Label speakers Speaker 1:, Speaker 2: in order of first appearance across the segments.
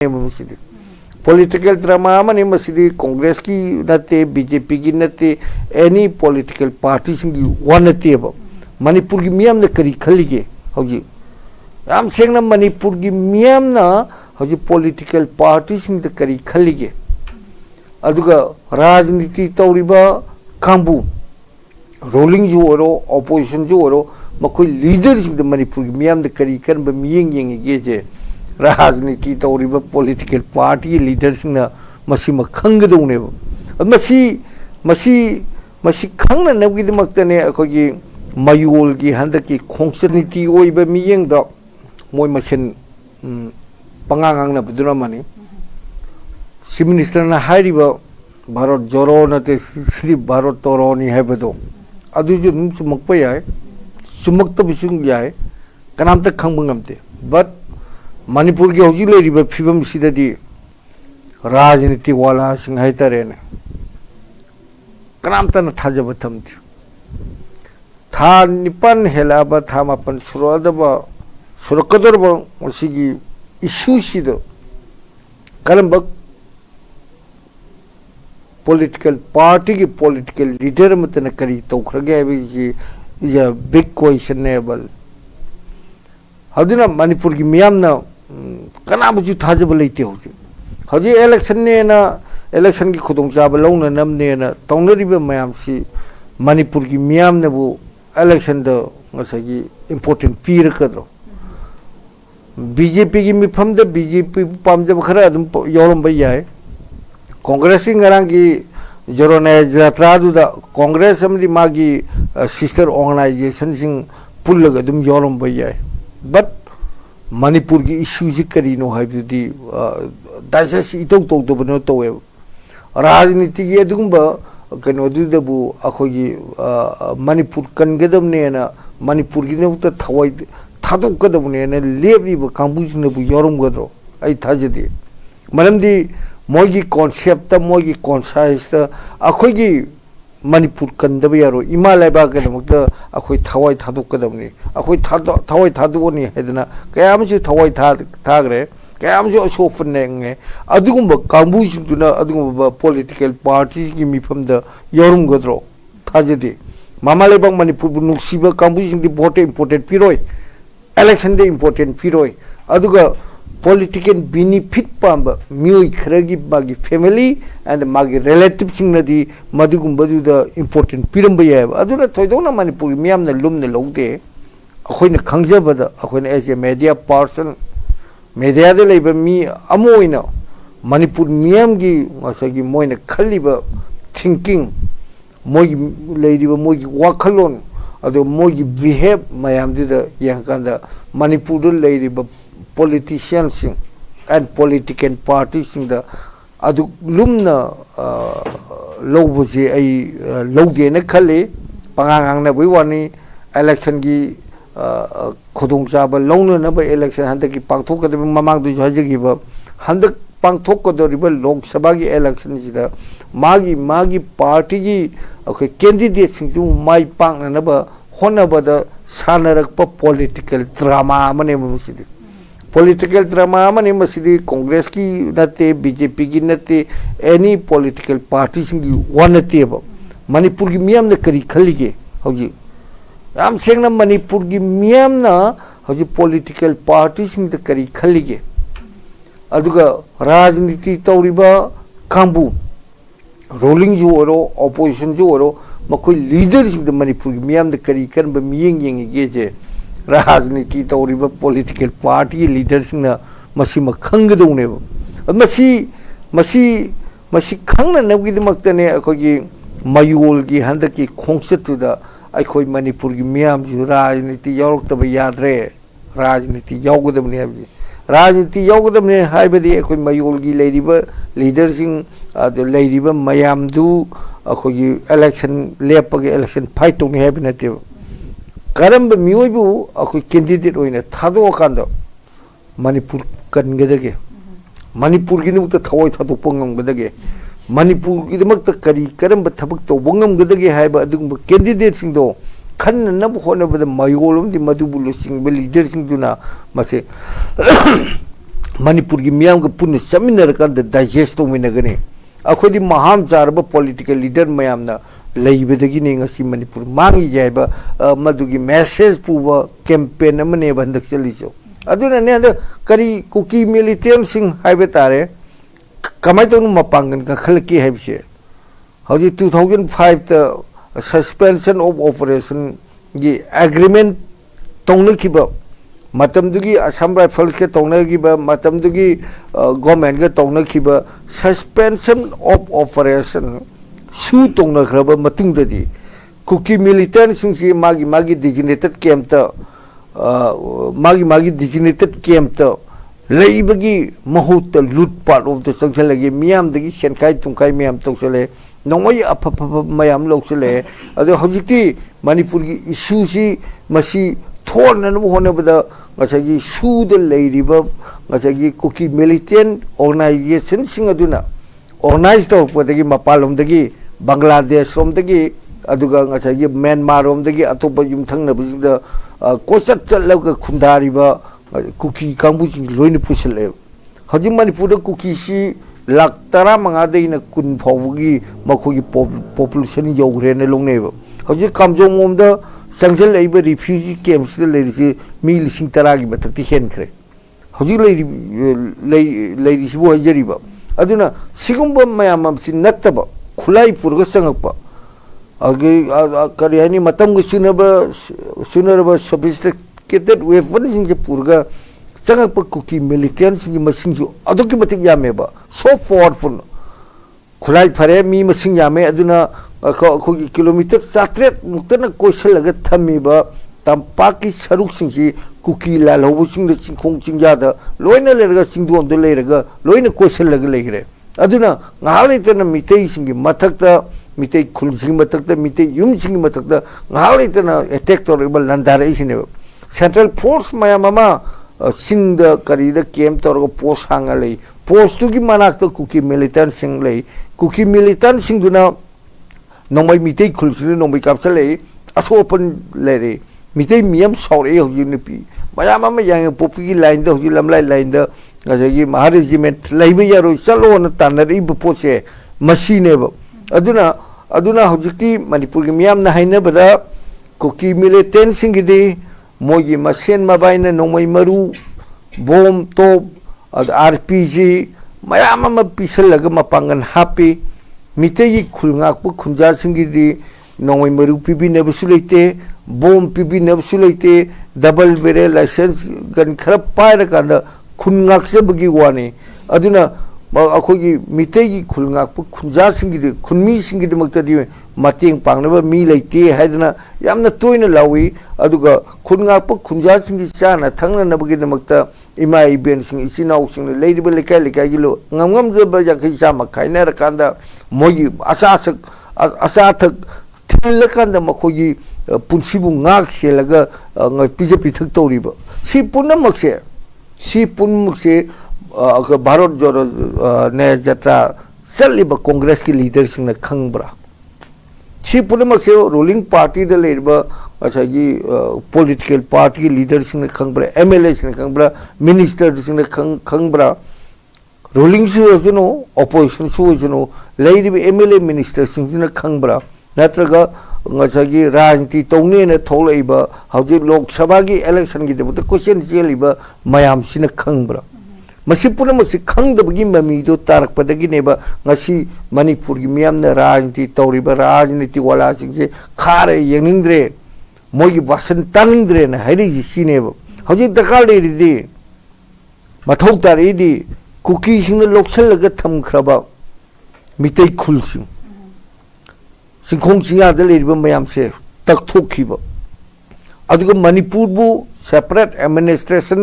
Speaker 1: Political drama mani masidi Congress ki nate BJP ki nate any political parties ki one nate ba Manipur ki miyam na kari khali ke hauji am seng na Manipur ki miyam na hauji political parties ki kari khali ke aduga rajniti tauriba kambu rolling jo oro opposition jo oro makoi leaders ki Manipur ki miyam na kari kan ba miyeng yeng ge je Rajniti tauriba political party leaders na masima khanggadone masi khangna nabgi maktane akogi mayol gi handaki khongsaniti oiba miyeng da moi masen pangangang na budura mani si minister na hairiba Bharat Joro na te Sri Bharat Toroni habado adu ju sumakpa yai sumakta bisung yai kanam tak khangbangam te but Manipur ki hoji le riba phibam sidadi rajniti wala sing haitare ne kanam tan thajaba thamti tha nipan helaba tha mapan suradaba surakadar ba sigi issue sido karamba political party ki political leader matana kari tokhrage bi is a big questionable hadina Manipur ki miyam na kana buju thajaba leite hoji hoji election ne na election ki khudong chaba longna namne na tongnariba mayam si Manipur ki miyam na bu election da ngasagi important fear kadro BJP ki mifam da BJP pamjab khara adum yorom bai yai Congress ngarang ki jorone jatra du da Congress amdi magi sister organization sing pullaga adum yorom bai yai but Manipur ki issue ji kari no haibdi dasas itok tok do bano to rajniti gi adumba kano du da bu akhogi Manipur kan gadam ne na Manipur gi no ta thawai thadok gadam ne na lebi ba kambuj ne bu yorum gadro ai thajedi maramdi mogi concept ta mogi conscience ta akhogi Manipur kan daba yaro Himalaya ba gadam ta akhoi thawai thadok gadam ne akhoi thawai thadok ni hedna kayam ji thawai thagre kayam ji ashofan ne adugumba kambuj duna adugumba political parties ki mifam da yorum gadro thajedi mamale bang Manipur bu nuksiba kambuj di vote important piroi election de important piroi aduga political benefit pamba mioi khragi bagi family and magi relatives sing nadi madugumba du da important piramba ya aduna thoidona Manipur miyam na lumne logde akhoina khangjaba da akhoina as a media person media de leiba mi amoina Manipur miyam gi masagi moina khaliba thinking moi leidiba moi wakhalon ado moi behave mayam da yankanda Manipur de leidiba politicians and political parties the adu lumna lobuje ai logde na khale pangangang na buiwani election gi khudong chaba longna na ba election handak ki pangthok ka mamang du jagi ba handak pangthok ko riba lok sabha gi election jida magi party gi okay candidate sing ju mai pang na ba hona ba da sanarak pa political drama mane musidi Political drama mani masidi Congress ki nate BJP ki nate any political parties ki one nate ba Manipur ki miyam na kari khali ke hauji am seng na Manipur ki miyam na hauji political parties ki kari khali ke aduga rajniti tauriba kambu rolling jo oro opposition jo oro makoi leaders ki Manipur ki miyam na kari kan ba miyeng yeng ge je Rajniti tauriba political party leaders na masima khanggadone masi khangna nabgi maktane akogi mayol gi handaki khongsatu da akhoi Manipur gi miyam ju rajniti yorokta yadre rajniti yawgadamne abi rajniti yawgadamne haibadi akhoi mayol gi leiriba leadersing the leiriba mayam du akogi election lepagi election fight tong habinate Karamba miyoibu akoi candidate oina thado kanda Manipur kan gadage Manipur gi nukta thawai thadok pangam gadage Manipur gi damakta kari karamba thabak to bangam gadage haiba adugumba candidate sing do khanna nab hona bada mayolom di madubulu sing be leader sing duna mase Manipur की मियाम का पुण्य चमिनर का digest तौमिनगने अखोदी महाम चारब political leader मयाम ना लेबदगी ने ngasi Manipur मांगी जायबा मदुगी message पुबा campaign अमने बंदक चलीसो अदुना ने अद करी कुकी मिलिटेंट सिंह हाइबे तारे कमाई तो मपांगन का खलकी हाइबसे हौजी 2005 त सस्पेंशन ऑफ ऑपरेशन की एग्रीमेंट तौनखिबा मतमदुगी असम राइफल्स के तौनखिबा मतमदुगी गवर्नमेंट के तौनखिबा सस्पेंशन ऑफ ऑपरेशन सु तौनखरबा मतुंगददी कुकी मिलिटेंट सिंह मागी मागी डिजिग्नेटेड कैंप त मागी डिजिग्नेटेड कैंप त लेबगी महूत लूटपाट ऑफ द संगलगी मियाम दगी सेनखाई तुंखाई मियाम तौसले नोंगई अफफ मयाम लौसले अदो हजिति मणिपुर की issue C Masih थोरनन होनबदा ngasi su de leiriba ngasi kuki militant organization sing aduna organize to podagi mapalom dagi bangladesh rom dagi aduga ngasi myanmar rom dagi atopa yum thangna bisida kosat chalga khundariba kuki kangbu sing loine pusale haji manipur da kuki si lak tara manga deina kun phawgi makhogi population yogre ne longneba haji kamjong mom da Sangal refugee camps मी लिंग तरह की मथक्ति हेनख्रे हजिब हजरीब सिगुब ma'am नब खुलाई पुरग चंगप कई सुनब sophisticated weapon पुरग चंगप Kuki militant यामेब सो पावरफुल खुलाई फरे मी यामे किलोमीटर 400 मुक्तन कोइसल थमीब तंपाकी सरुक cookie लालहौब चिंखों चिंजाद लोइना लेरगा चिंदोंद लेरगा लोइना कोइसल लेग्रे अदुना ngalaitan mitei singi mathakta mitei khulsing mathakta mitei yum singi mathakta ngalaitan attack toribal landara isine central force mayamama singda karida camp torgo post hangalei post tu ki manakta kuki militant sing lei kuki militant sing duna नोंबाई मिटे खुलसुने नोंबाई कापचले असोपन लेरे मिटे मियम सौरे होजी नपी मयाम अम यांग पोपी लाइन द होजी लमलाई लाइन द गजगी महा रेजिमेंट लाइबे यारो चलो न तानरी बपोसे मसीनेब अदुना होजिति मणिपुर की मियाम न हाइने बदा कुकी मिलिटेंट सिंगिदि मोगी मसेन मबाइन नोंबाई मरु बम तोप आरपीजी मयाम अम पिसलग मपांगन हापी मितेगी खुलंगाप खुंजा सिंगिदी नोंगै मरु पिबिनबसु लेते बम पिबिनबसु लेते डबल बेरे लाइसेंस गन खर पायर कांदा खुनगाकसेबगी वाने अदुना अखोगी मितेगी खुलंगाप खुंजा सिंगिदी खुनमी सिंगिदी मक्तदी मतेंग पांगनबा मी लेते हायदना यामना तोयना लावी अदुगा खुनगाप खुंजा सिंगी चाना थंगनबगी दमक्ता इमा इबेन सिंग इसिनाउ सिंग लेदिबा लेकाय लेकाय गिलो ngam जब याखै चामा खाइना रकांदा मोगी असाथक थिलकांदा मखोगी पुनसिबु ngak सेलगा पिजे पिथक तौरिब सि पुनमक्से भारत जोरो ने जत्रा चलिब कांग्रेस की लीडर सिंग खंगब्रा सि पुनमक्से रूलिंग पार्टी द लेबा असागी पॉलिटिकल पार्टी की लीडर सिंग खंगब्रा एमएलए सिंग खंगब्रा मिनिस्टर सिंग खंगब्रा रूलिंग सुनो ऑपोजिशन सुनो लेरिब एमएलए मिनिस्टर सिंह खंगब्रा नत्रगा ngachagi rajniti tongne na tholaiba hauji lok sabha gi election gi debu question jeliba mayam sina khangbra masi puna masi khangdabgi mami do tarak padagi neba ngasi manipur gi miyam na rajniti tawriba rajniti wala singse khare yeningdre mogi wasan taningdre na hairi ji sineba hauji dakal di mathok tari di kuki sing loksal laga thamkhraba mitei khulsing सिंखों चिंगा लेरिबा मयाम से तकथोखिबा अदुगा मणिपुर बु separate administration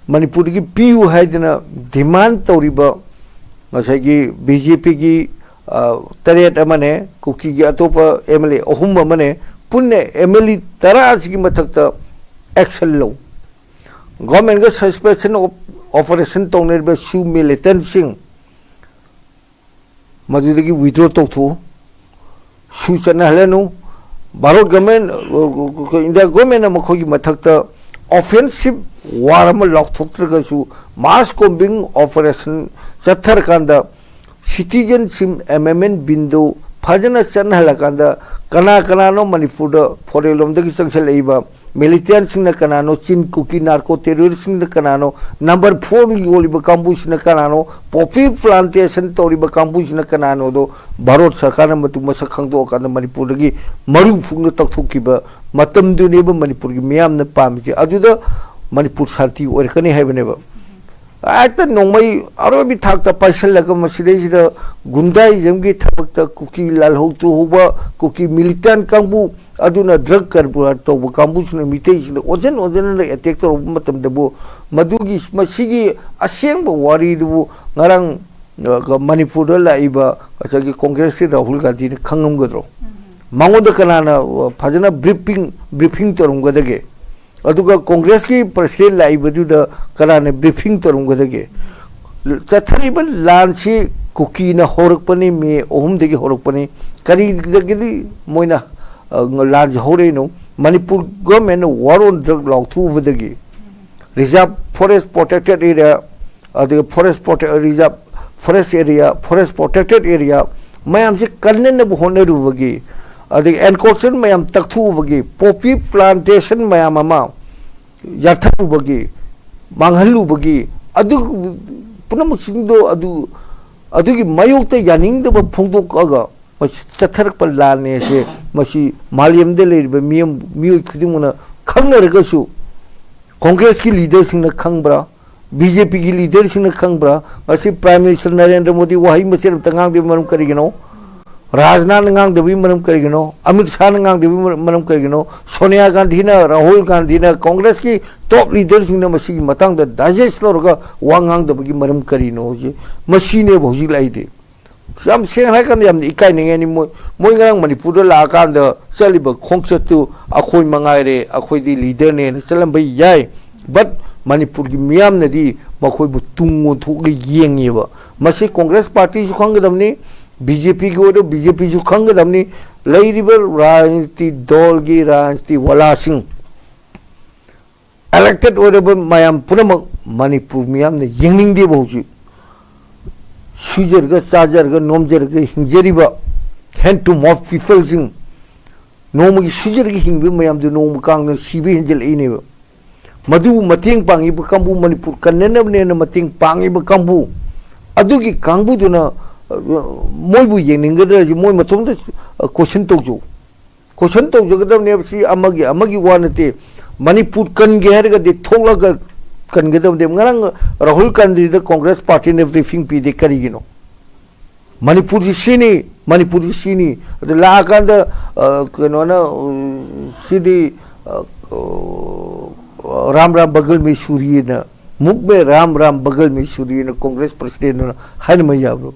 Speaker 1: Manipur की PU हाइदना demand तौरिबा ngसागी BJP की तरेट अमने cookie की अतोपा MLA अहुम अमने पुन्ने MLA 10 की मथक्ता action लो गवर्नमेंट का सस्पेंशन ऑपरेशन तौनेरबा सु मिलिटेंट सिंह मजुदगी विड्रॉ तौथो सूचना हलेनु भारत गवर्नमेंट इंडिया गवर्नमेंट मखोगी मथक्ता ऑफेंसिव वार अम लौथोक्त्रगसु मास कॉम्बिंग ऑपरेशन चथरकांदा सिटीजनशिप अमेंडमेंट बिंदु फजन चनहलकांदा कना कनानो मणिपुर फोरेलोमदगी चंगसलेइबा मिलिटेंट सिंह कनानो चिन कुकी नार्को टेररिस्ट सिंह कनानो नंबर 4 योलिबा कांबुसिन कनानो पॉपी प्लांटेशन तोरिबा कांबुसिन कनानो दो भारत सरकार मतु मसक खंगदो कांदा मणिपुरगी मरु फुंग तकथुकिबा मतमदुनेबा मणिपुरगी मियामना पामिके अजुदा मणिपुर शांति ओरकनी हैबनेबा आयता नोंमई अरोबी थाकता पाइसलगा मसिदैसिदा गुंडाइजमगी थबकता कुकी लालहौतु होबा कुकी मिलिटेंट कांबु अदुना ड्रग करबुरा तोब कांबुसुना मितेसिदा ओजन ओजन अटैक तोब मतमदबो मदुगी मसिगी असेंब वारीदु ngarang मणिपुर लाइबा अचगी कांग्रेस राहुल गांधी ने खंगमगद्रो मांगोदा कनाना फजना ब्रीफिंग तोरमगदगे अदुगा कांग्रेस की प्रेसिडेंट लाइबदुदा कनाने ब्रीफिंग तोरमगदगे चथरिबा लानसी कुकी ना होरकपनी मे ओहुमदगी होरकपनी करीदगी मोइना लान होरेनो Manipur government war on drug लाउथुबदगी रिजर्व फॉरेस्ट प्रोटेक्टेड एरिया अदुगा forest area forest protected area मैम से कन्नन होनरुबगी अदुगा एनकोर्सन मैम तकथुबगी पॉपी प्लांटेशन मैम अमा याथुबगी मांगहलुबगी अदु पुनमुसिंदो अदुगी मयोक्ते यानिंगदब फोंदोकगा चथरक पर लाने से मसी मालियमदे लेरिबा मियोय खुदिमुना खंगनरगसु कांग्रेस की लीडर सिंह खंगब्रा बीजेपी की लीडर सिंह खंगब्रा असी प्राइम मिनिस्टर नरेंद्र मोदी वही मसेर तंगांग मरम करिगनो राजनाथ नंगांगदबी मरम करिगनो अमित शाह नंगांगदबी मरम करिगनो सोनिया गांधी ना राहुल गांधी ना कांग्रेस की टॉप लीडर सिंह मसी मतंग द डाइजेस्ट लोरगा वांगांगदबी मरम करिनो जे मसीने भौजी लाइदे हम सेंग हाइकन याम इकाय निंगेनी मोय ngarang मणिपुर लाकान द चलिब खोंगचतु अखोय मंगायरे अखोयदी लीडर ने चलम याय बट मणिपुर की मियाम नदी मखोयबु तुंगो थोग येंगेबा मसी कांग्रेस पार्टी सु खंगदमनी बीजेपी की ओर बीजेपी सु खंगदमनी लैरिबर राजनीति दल की राजनीति वलासिंग इलेक्टेड ओरब मयाम पुनम मणिपुर मियाम ने येंगनिंगदे बहुजि सुजरगा चाजरगा नोमजरगा हिंजरिबा hand to mouth people sing नोमगी सुजरगी हिंबे मयाम दु नोम कांग सिबे हिंजल इनेबा मधु मतेंग पांगिब कांबु मणिपुर कन्ननबने मतेंग पांगिब कांबु अदुगी कांबुदुना मोयबु येंगनिंगद्रजि मोय मतोंद क्वेश्चन तौजगदबने सी अमगी वानते मणिपुर कनगे हरगा दे थोलगा कनगदबने ngarang राहुल गांधी द कांग्रेस पार्टी ने ब्रीफिंग पीदे करिगिनो मणिपुर सिनी लाकांद कनोना सिदी राम बगल में सूर्य न मुख में राम बगल में सूर्य न कांग्रेस प्रेसिडेंट न हन मैयाब्रो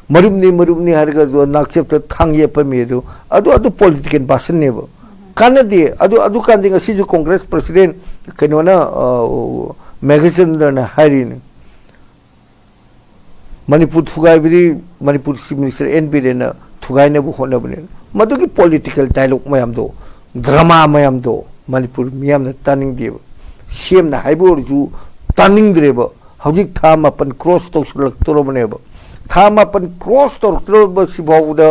Speaker 1: मरुमनी हरगा जो नाक्सेप थांगे पमेदो अदु पॉलिटिकल भाषण नेबो कानदे अदु कांदिंग सि जो कांग्रेस प्रेसिडेंट कनोना मैगजीन न हारिन मणिपुर थुगाइबरी मणिपुर चीफ मिनिस्टर एनपी ने थुगाइनबो होनबने मदुगी पॉलिटिकल डायलॉग मयाम दो ड्रामा मयाम दो मणिपुर मियाम न तानिंग देब सीएम न हाइबोरजु तानिंग द्रेब हौजिक था मापन क्रॉस तौसलक्तोरबनेब था मापन क्रॉस तौरक्तोरब सिबावुद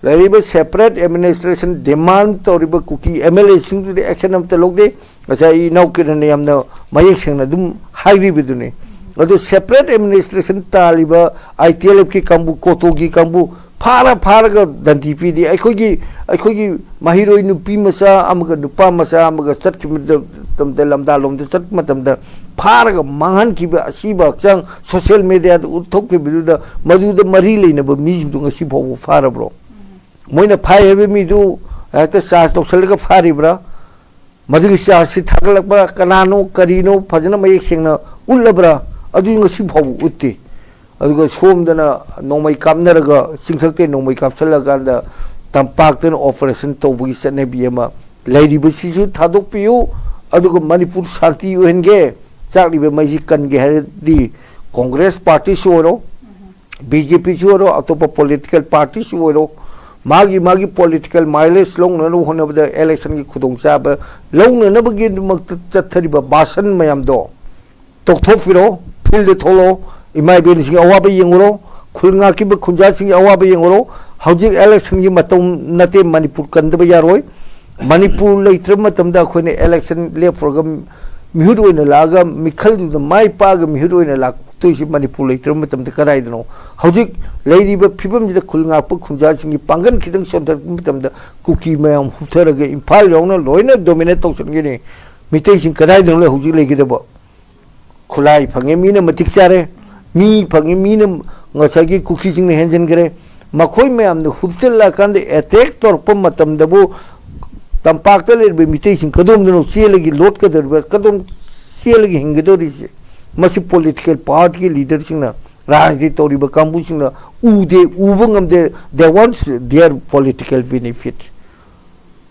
Speaker 1: लैरिब सेपरेट एडमिनिस्ट्रेशन डिमांड तौरिब कुकी एमएलए सिंग दु एक्शन अम तलोगदे असा इ नौकिरने यामना मयेक सेंगना दुम हाइरिबिदुने अदु सेपरेट एडमिनिस्ट्रेशन तालिब आईटीएलएफ की कांबु कोटोगी कांबु फारगा दंती पीदी अखोगी महिरोई नुपी मसा अमगा नुपा मसा अमगा चटकिमदे lambda लोमदे चटमतमदा फारगा मांगन किबा असीबा Chang social media the उथोक के बिदुदा मदुदा मरी लेनब मीजु ngasi फाव फारब्रो मोइना फाइ हेबे मिदु हेक्ता चार्ज तौसलगा फारिब्रा मदुगी चार्ज सि थागलकबा कनानो करिनो फजना मयेक सेंगना उल्लब्रा अदु ngasi फाव उत्ते अदुगा सोमदना नोमई कामनरगा सिंथक्ते नोमई कापसलगांदा तंपाक्तन ऑपरेशन तौबगी सनेबियमा लैरिबसिसु थादोकपियु अदुगा मणिपुर शांति ओहनगे चाकलिबे मैजि कनगे हरदी कांग्रेस पार्टी सोरो बीजेपी सोरो अतोप पॉलिटिकल पार्टी सोरो मागी पॉलिटिकल माइलेज लौननो होनबदा इलेक्शन की खुदोंचाब लौननबगी मक्त चथरिबा भाषण मयाम दो तोथोफिरो फिल्ड थोलो इमा बेन अवाब येंगरो खुलंगा की खुंजा अवाब येंगरो हौजिक इलेक्शन की नते मणिपुर कंदब यारोय मणिपुर लेत्रमतमदा अखोने इलेक्शन लेफ्रग मिहुद ओइना लागा मिखल दु माइ पाग मिहुद ओइना लाक तोइसि मणिपुर लेत्रमतमदा कदाइदनो हौजिक लेरिबा फिबम जिदा खुलंगा खुंजा सिंगी पांगन खिदंग सोंथर मतमदा कुकी मयाम हुथरगे इम्फाल यावना लोइना डोमिनेट तौसनगेने मितै सिंग कदाइदनो ले हौजिक लेगिदबो खुलाई फंगे मीना मतिक चारे मी fungi Meena ngachagi kuki sing ne henjen gre makhoi mayam ne hupchel la kan de attack tor pom matam da bu tampak ta le be mitei sing kadom no chele gi lot ka der kadom chele gi hing do ri masi political party ki leader sing na rajniti tori ba kambu sing na u de ubangam de they want their political benefit